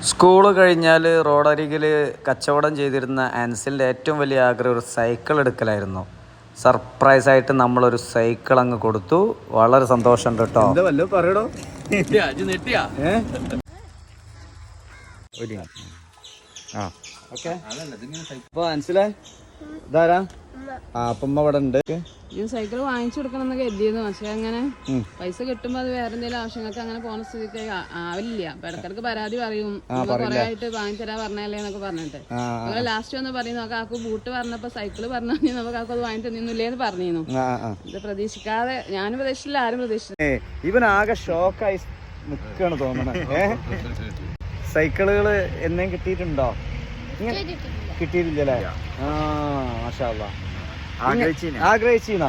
School കഴിഞ്ഞാൽ റോഡരികിൽ കച്ചവടം ചെയ്തിരുന്ന ആൻസിലിൻ്റെ ഏറ്റവും വലിയ ആഗ്രഹം ഒരു സൈക്കിൾ എടുക്കലായിരുന്നു. സർപ്രൈസായിട്ട് നമ്മളൊരു സൈക്കിൾ അങ്ങ് കൊടുത്തു. വളരെ സന്തോഷമുണ്ട് കേട്ടോ. ഇതാരാ അപ്പം ഇവിടെ ഉണ്ട്. സൈക്കിൾ വാങ്ങിച്ചു കൊടുക്കണം എന്ന് കരുതിയിരുന്നു. പക്ഷെ അങ്ങനെ പൈസ കിട്ടുമ്പോ അത് വേറെ എന്തെങ്കിലും ആവശ്യങ്ങൾക്ക് അങ്ങനെ പോകുന്ന സ്ഥിതിക്ക് ആവില്ല. അപ്പൊ ഇടക്കിടക്ക് പരാതി പറയും, കൊറേ ആയിട്ട് വാങ്ങിത്തരാ പറഞ്ഞല്ലേ എന്നൊക്കെ പറഞ്ഞിട്ട്. അങ്ങനെ ലാസ്റ്റ് ഒന്ന് പറയുന്നു, കാക്കു ബൂട്ട് പറഞ്ഞപ്പോ സൈക്കിള് പറഞ്ഞു നമുക്ക് കാക്കു അത് വാങ്ങി തന്നില്ലേന്ന് പറഞ്ഞിരുന്നു. ഇത് പ്രതീക്ഷിക്കാതെ ഞാനും പ്രതീക്ഷിച്ചില്ല, ആരും പ്രതീക്ഷിച്ചില്ല. ഇവൻ ആകെ ഷോക്കായി നിക്കാണ് തോന്നണേ. സൈക്കിളുകള് എന്നേം കിട്ടിയിട്ടുണ്ടോ? കിട്ടിയിട്ടില്ലല്ലേ? മാഷാ അല്ലാഹ്. ആഗ്രഹിച്ചീനാ?